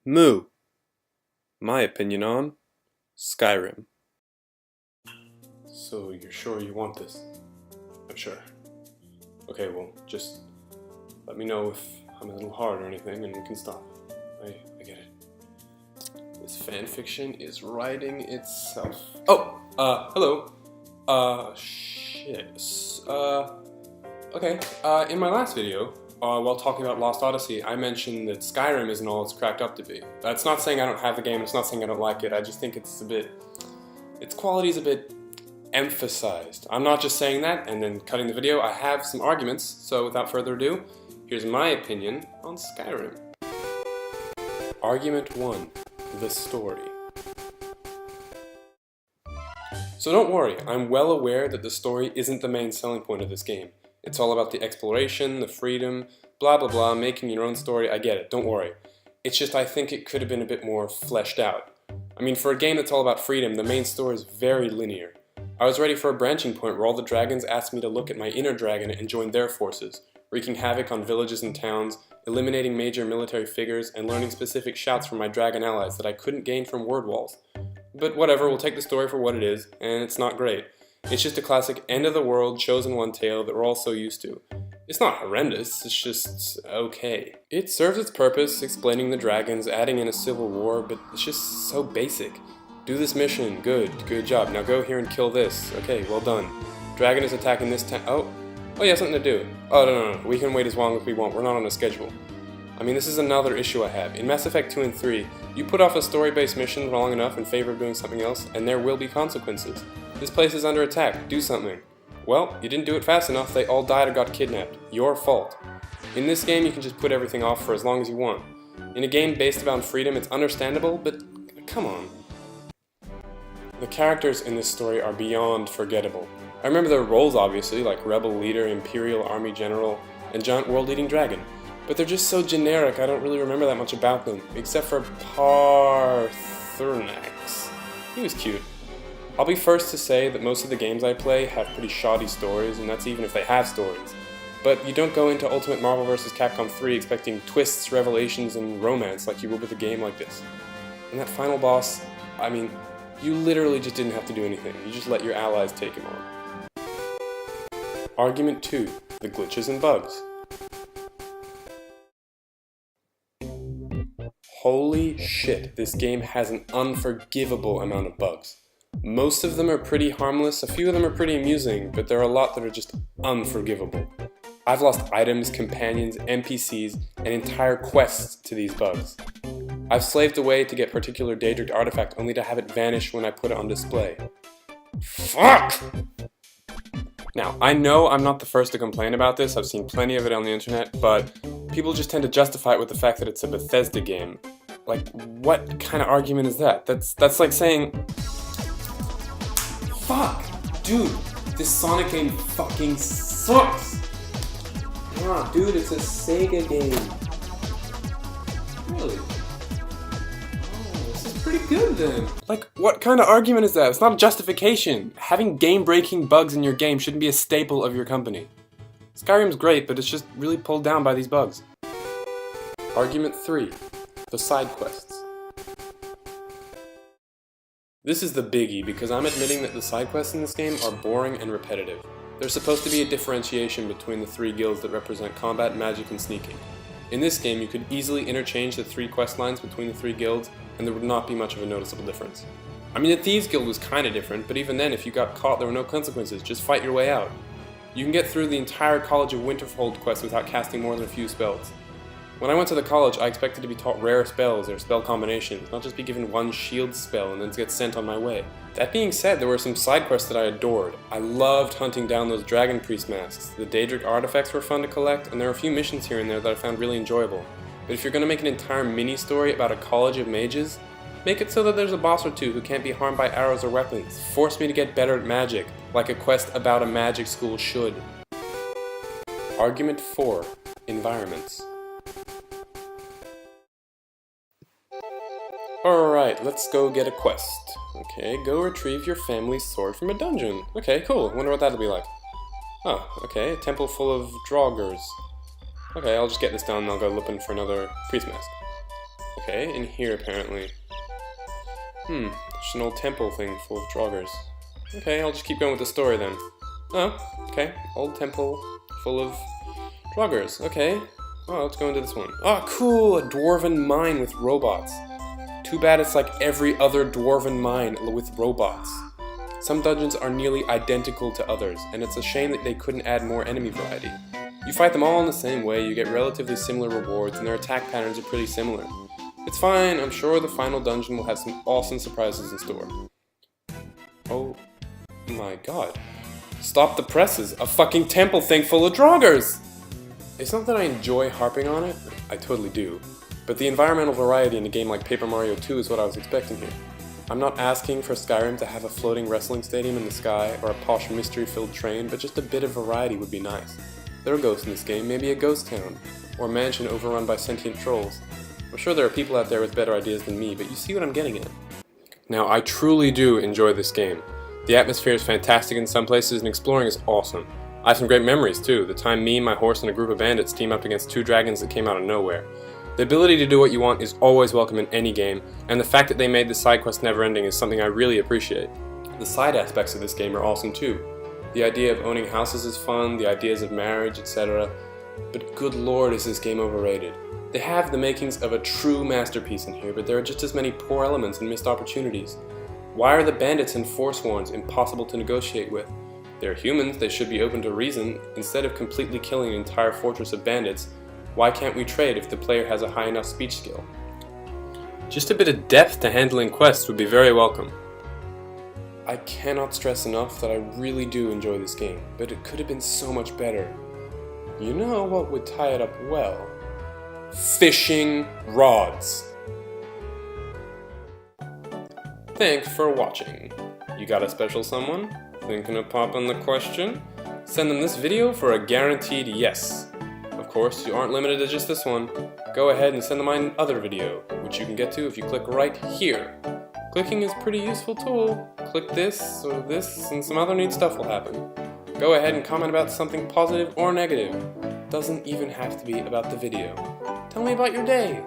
MOO, my opinion on Skyrim. So you're sure you want this? I'm sure. Okay, well, just let me know if I'm a little hard or anything and we can stop. I get it. This fanfiction is writing itself. Oh, hello. Shit. Okay, in my last video, while talking about Lost Odyssey, I mentioned that Skyrim isn't all it's cracked up to be. That's not saying I don't have the game, it's not saying I don't like it, I just think its quality is a bit emphasized. I'm not just saying that and then cutting the video, I have some arguments, so without further ado, here's my opinion on Skyrim. Argument 1. The story. So don't worry, I'm well aware that the story isn't the main selling point of this game. It's all about the exploration, the freedom, blah blah blah, making your own story, I get it, don't worry. It's just I think it could have been a bit more fleshed out. I mean, for a game that's all about freedom, the main story is very linear. I was ready for a branching point where all the dragons asked me to look at my inner dragon and join their forces, wreaking havoc on villages and towns, eliminating major military figures, and learning specific shouts from my dragon allies that I couldn't gain from word walls. But whatever, we'll take the story for what it is, and it's not great. It's just a classic end-of-the-world, chosen-one tale that we're all so used to. It's not horrendous, it's just okay. It serves its purpose, explaining the dragons, adding in a civil war, but it's just so basic. Do this mission, good job. Now go here and kill this. Okay, well done. Dragon is attacking this town. Oh, yeah, something to do. Oh, no, we can wait as long as we want, we're not on a schedule. I mean, this is another issue I have. In Mass Effect 2 and 3, you put off a story-based mission long enough in favor of doing something else, and there will be consequences. This place is under attack, do something. Well, you didn't do it fast enough, they all died or got kidnapped. Your fault. In this game, you can just put everything off for as long as you want. In a game based around freedom, it's understandable, but come on. The characters in this story are beyond forgettable. I remember their roles, obviously, like Rebel Leader, Imperial Army General, and Giant World-Eating Dragon. But they're just so generic, I don't really remember that much about them, except for Paarthurnax. He was cute. I'll be first to say that most of the games I play have pretty shoddy stories, and that's even if they have stories. But you don't go into Ultimate Marvel vs. Capcom 3 expecting twists, revelations, and romance like you would with a game like this. And that final boss, I mean, you literally just didn't have to do anything, you just let your allies take him on. Argument 2. The glitches and bugs. Holy shit, this game has an unforgivable amount of bugs. Most of them are pretty harmless, a few of them are pretty amusing, but there are a lot that are just unforgivable. I've lost items, companions, NPCs, and entire quests to these bugs. I've slaved away to get particular Daedric artifact only to have it vanish when I put it on display. Fuck! Now, I know I'm not the first to complain about this, I've seen plenty of it on the internet, but people just tend to justify it with the fact that it's a Bethesda game. Like, what kind of argument is that? That's like saying... Fuck! Dude, this Sonic game fucking sucks! Nah, dude, it's a Sega game. Really? Oh, this is pretty good then. Like, what kind of argument is that? It's not a justification. Having game-breaking bugs in your game shouldn't be a staple of your company. Skyrim's great, but it's just really pulled down by these bugs. Argument 3. The side quests. This is the biggie because I'm admitting that the side quests in this game are boring and repetitive. There's supposed to be a differentiation between the 3 guilds that represent combat, magic, and sneaking. In this game, you could easily interchange the 3 quest lines between the 3 guilds, and there would not be much of a noticeable difference. I mean, the Thieves Guild was kinda different, but even then, if you got caught, there were no consequences, just fight your way out. You can get through the entire College of Winterhold quest without casting more than a few spells. When I went to the college, I expected to be taught rare spells or spell combinations, not just be given one shield spell and then get sent on my way. That being said, there were some side quests that I adored. I loved hunting down those Dragon Priest masks, the Daedric artifacts were fun to collect, and there were a few missions here and there that I found really enjoyable. But if you're going to make an entire mini-story about a college of mages, make it so that there's a boss or two who can't be harmed by arrows or weapons. Force me to get better at magic, like a quest about a magic school should. Argument 4. Environments. Alright, let's go get a quest. Okay, go retrieve your family's sword from a dungeon. Okay, cool, wonder what that'll be like. Oh, okay, a temple full of draugrs. Okay, I'll just get this done and I'll go looking for another priest mask. Okay, in here apparently. Just an old temple thing full of draugrs. Okay, I'll just keep going with the story then. Oh, okay, old temple full of draugrs. Okay, oh, let's go into this one. Oh, cool, a dwarven mine with robots. Too bad it's like every other dwarven mine with robots. Some dungeons are nearly identical to others, and it's a shame that they couldn't add more enemy variety. You fight them all in the same way, you get relatively similar rewards, and their attack patterns are pretty similar. It's fine, I'm sure the final dungeon will have some awesome surprises in store. Oh my god. Stop the presses! A fucking temple thing full of draugrs! It's not that I enjoy harping on it, I totally do, but the environmental variety in a game like Paper Mario 2 is what I was expecting here. I'm not asking for Skyrim to have a floating wrestling stadium in the sky or a posh mystery-filled train, but just a bit of variety would be nice. There are ghosts in this game, maybe a ghost town, or a mansion overrun by sentient trolls. I'm sure there are people out there with better ideas than me, but you see what I'm getting at. Now, I truly do enjoy this game. The atmosphere is fantastic in some places, and exploring is awesome. I have some great memories too, the time me, my horse, and a group of bandits team up against 2 dragons that came out of nowhere. The ability to do what you want is always welcome in any game, and the fact that they made the side quest never ending is something I really appreciate. The side aspects of this game are awesome too. The idea of owning houses is fun, the ideas of marriage, etc. But good lord is this game overrated. They have the makings of a true masterpiece in here, but there are just as many poor elements and missed opportunities. Why are the bandits and Forsworns impossible to negotiate with? They're humans, they should be open to reason. Instead of completely killing an entire fortress of bandits, why can't we trade if the player has a high enough speech skill? Just a bit of depth to handling quests would be very welcome. I cannot stress enough that I really do enjoy this game, but it could have been so much better. You know what would tie it up well? Fishing rods! Thanks for watching. You got a special someone? Thinking of popping the question? Send them this video for a guaranteed yes. Of course, you aren't limited to just this one. Go ahead and send them my other video, which you can get to if you click right here. Clicking is a pretty useful tool. Click this, or this, and some other neat stuff will happen. Go ahead and comment about something positive or negative. Doesn't even have to be about the video. Tell me about your day.